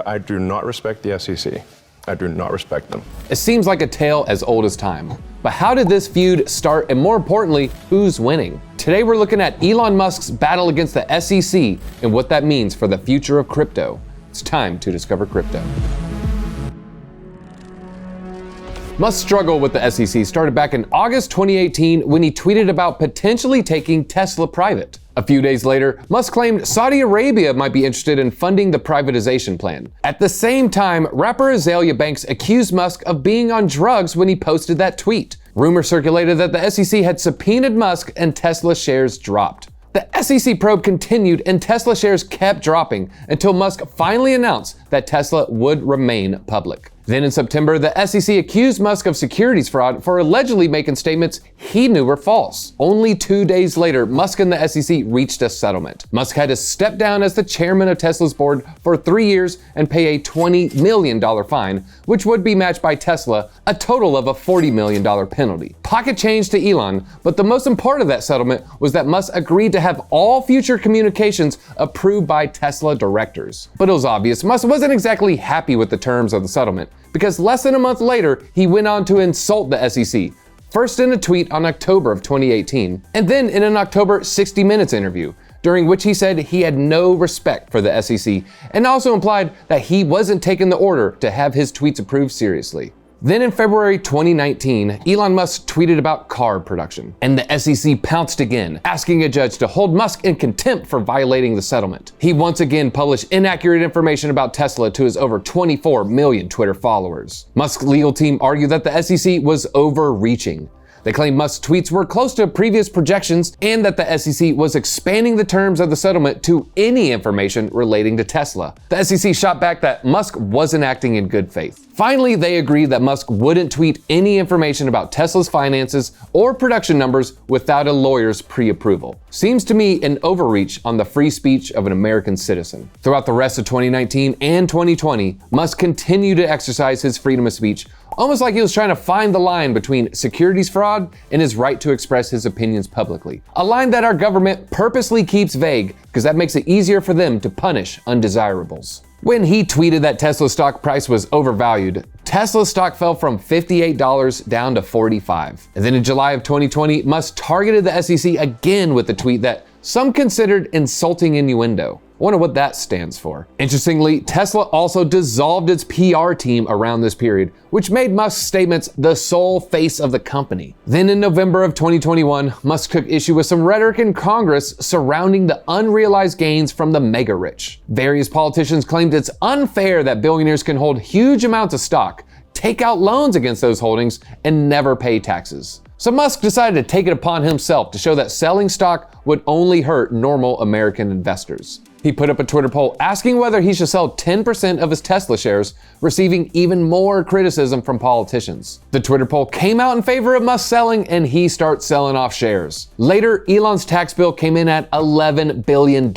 I do not respect the SEC. I do not respect them. It seems like a tale as old as time. But how did this feud start, and more importantly, who's winning? Today we're looking at Elon Musk's battle against the SEC and what that means for the future of crypto. It's time to discover crypto. Musk's struggle with the SEC started back in August 2018 when he tweeted about potentially taking Tesla private. A few days later, Musk claimed Saudi Arabia might be interested in funding the privatization plan. At the same time, rapper Azalea Banks accused Musk of being on drugs when he posted that tweet. Rumors circulated that the SEC had subpoenaed Musk and Tesla shares dropped. The SEC probe continued and Tesla shares kept dropping until Musk finally announced that Tesla would remain public. Then in September, the SEC accused Musk of securities fraud for allegedly making statements he knew were false. Only 2 days later, Musk and the SEC reached a settlement. Musk had to step down as the chairman of Tesla's board for 3 years and pay a $20 million fine, which would be matched by Tesla, a total of a $40 million penalty. Pocket change to Elon, but the most important of that settlement was that Musk agreed to have all future communications approved by Tesla directors. But it was obvious Musk wasn't exactly happy with the terms of the settlement, because less than a month later, he went on to insult the SEC, first in a tweet on October of 2018, and then in an October 60 Minutes interview, during which he said he had no respect for the SEC, and also implied that he wasn't taking the order to have his tweets approved seriously. Then in February 2019, Elon Musk tweeted about car production, and the SEC pounced again, asking a judge to hold Musk in contempt for violating the settlement. He once again published inaccurate information about Tesla to his over 24 million Twitter followers. Musk's legal team argued that the SEC was overreaching. They claimed Musk's tweets were close to previous projections and that the SEC was expanding the terms of the settlement to any information relating to Tesla. The SEC shot back that Musk wasn't acting in good faith. Finally, they agreed that Musk wouldn't tweet any information about Tesla's finances or production numbers without a lawyer's pre-approval. Seems to me an overreach on the free speech of an American citizen. Throughout the rest of 2019 and 2020, Musk continued to exercise his freedom of speech, almost like he was trying to find the line between securities fraud and his right to express his opinions publicly. A line that our government purposely keeps vague because that makes it easier for them to punish undesirables. When he tweeted that Tesla's stock price was overvalued, Tesla's stock fell from $58 down to $45. And then in July of 2020, Musk targeted the SEC again with a tweet that some considered insulting innuendo. I wonder what that stands for. Interestingly, Tesla also dissolved its PR team around this period, which made Musk's statements the sole face of the company. Then in November of 2021, Musk took issue with some rhetoric in Congress surrounding the unrealized gains from the mega rich. Various politicians claimed it's unfair that billionaires can hold huge amounts of stock, take out loans against those holdings, and never pay taxes. So Musk decided to take it upon himself to show that selling stock would only hurt normal American investors. He put up a Twitter poll asking whether he should sell 10% of his Tesla shares, receiving even more criticism from politicians. The Twitter poll came out in favor of Musk selling, and he starts selling off shares. Later, Elon's tax bill came in at $11 billion.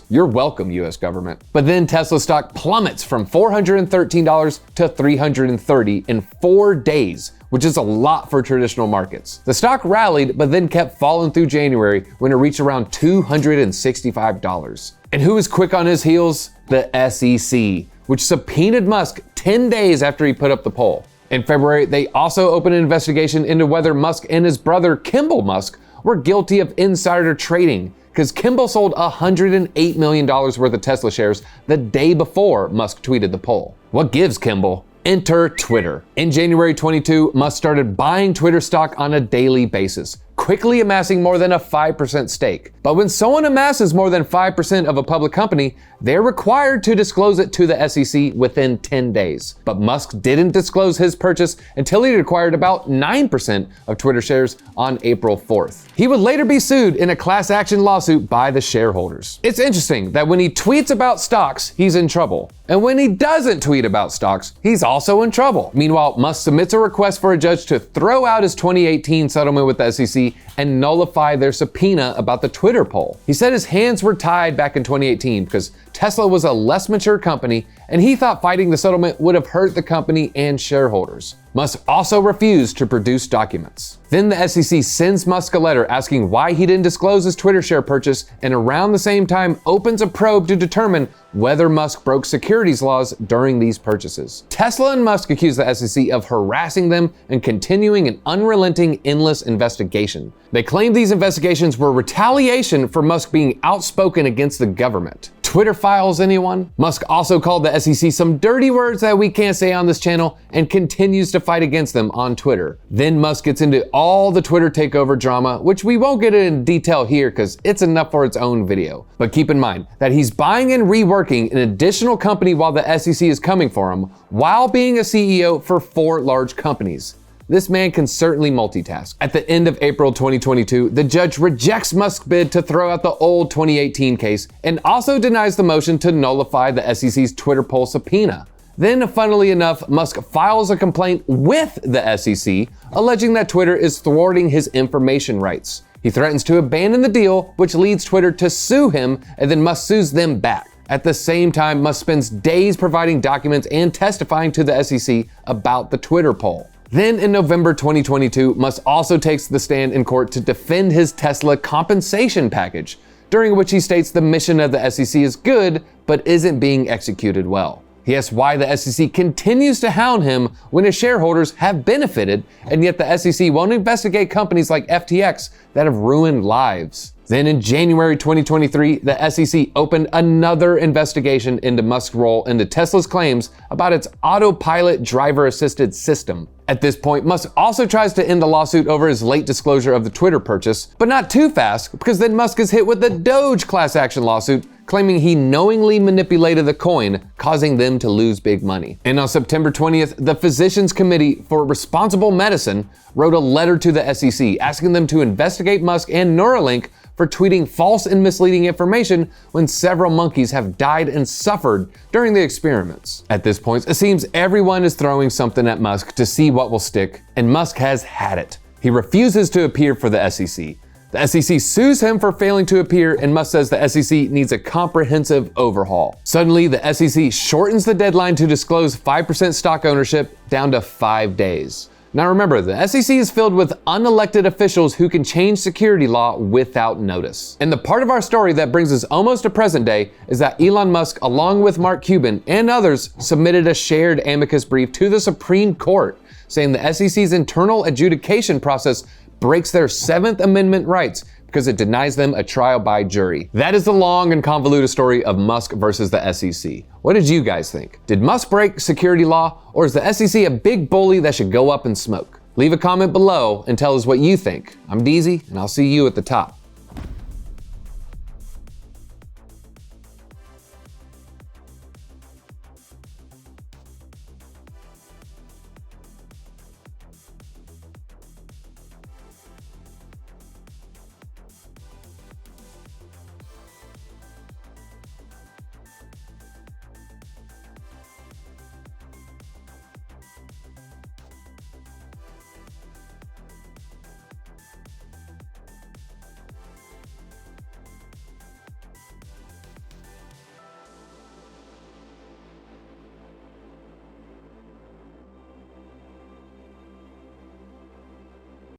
You're welcome, US government. But then Tesla stock plummets from $413 to $330 in 4 days, which is a lot for traditional markets. The stock rallied, but then kept falling through January when it reached around $265. And who was quick on his heels? The SEC, which subpoenaed Musk 10 days after he put up the poll. In February, they also opened an investigation into whether Musk and his brother Kimball Musk were guilty of insider trading, because Kimball sold $108 million worth of Tesla shares the day before Musk tweeted the poll. What gives, Kimball? Enter Twitter. In January 22, Musk started buying Twitter stock on a daily basis, quickly amassing more than a 5% stake. But when someone amasses more than 5% of a public company, they're required to disclose it to the SEC within 10 days. But Musk didn't disclose his purchase until he acquired about 9% of Twitter shares on April 4th. He would later be sued in a class action lawsuit by the shareholders. It's interesting that when he tweets about stocks, he's in trouble. And when he doesn't tweet about stocks, he's also in trouble. Meanwhile, Musk submits a request for a judge to throw out his 2018 settlement with the SEC and nullify their subpoena about the Twitter poll. He said his hands were tied back in 2018 because Tesla was a less mature company and he thought fighting the settlement would have hurt the company and shareholders. Musk also refused to produce documents. Then the SEC sends Musk a letter asking why he didn't disclose his Twitter share purchase, and around the same time opens a probe to determine whether Musk broke securities laws during these purchases. Tesla and Musk accuse the SEC of harassing them and continuing an unrelenting, endless investigation. They claim these investigations were retaliation for Musk being outspoken against the government. Twitter files, anyone? Musk also called the SEC some dirty words that we can't say on this channel and continues to fight against them on Twitter. Then Musk gets into all the Twitter takeover drama, which we won't get in detail here because it's enough for its own video. But keep in mind that he's buying and reworking an additional company while the SEC is coming for him, while being a CEO for 4 large companies. This man can certainly multitask. At the end of April 2022, the judge rejects Musk's bid to throw out the old 2018 case and also denies the motion to nullify the SEC's Twitter poll subpoena. Then, funnily enough, Musk files a complaint with the SEC, alleging that Twitter is thwarting his information rights. He threatens to abandon the deal, which leads Twitter to sue him, and then Musk sues them back. At the same time, Musk spends days providing documents and testifying to the SEC about the Twitter poll. Then in November 2022, Musk also takes the stand in court to defend his Tesla compensation package, during which he states the mission of the SEC is good, but isn't being executed well. He asks why the SEC continues to hound him when his shareholders have benefited, and yet the SEC won't investigate companies like FTX that have ruined lives. Then in January 2023, the SEC opened another investigation into Musk's role into Tesla's claims about its autopilot driver-assisted system. At this point, Musk also tries to end the lawsuit over his late disclosure of the Twitter purchase, but not too fast, because then Musk is hit with the Doge class action lawsuit, claiming he knowingly manipulated the coin, causing them to lose big money. And on September 20th, the Physicians Committee for Responsible Medicine wrote a letter to the SEC asking them to investigate Musk and Neuralink for tweeting false and misleading information when several monkeys have died and suffered during the experiments. At this point, it seems everyone is throwing something at Musk to see what will stick, and Musk has had it. He refuses to appear for the SEC. The SEC sues him for failing to appear, and Musk says the SEC needs a comprehensive overhaul. Suddenly, the SEC shortens the deadline to disclose 5% stock ownership down to 5 days. Now remember, the SEC is filled with unelected officials who can change security law without notice. And the part of our story that brings us almost to present day is that Elon Musk, along with Mark Cuban and others, submitted a shared amicus brief to the Supreme Court, saying the SEC's internal adjudication process breaks their 7th Amendment rights because it denies them a trial by jury. That is the long and convoluted story of Musk versus the SEC. What did you guys think? Did Musk break security law, or is the SEC a big bully that should go up in smoke? Leave a comment below and tell us what you think. I'm DZ, and I'll see you at the top.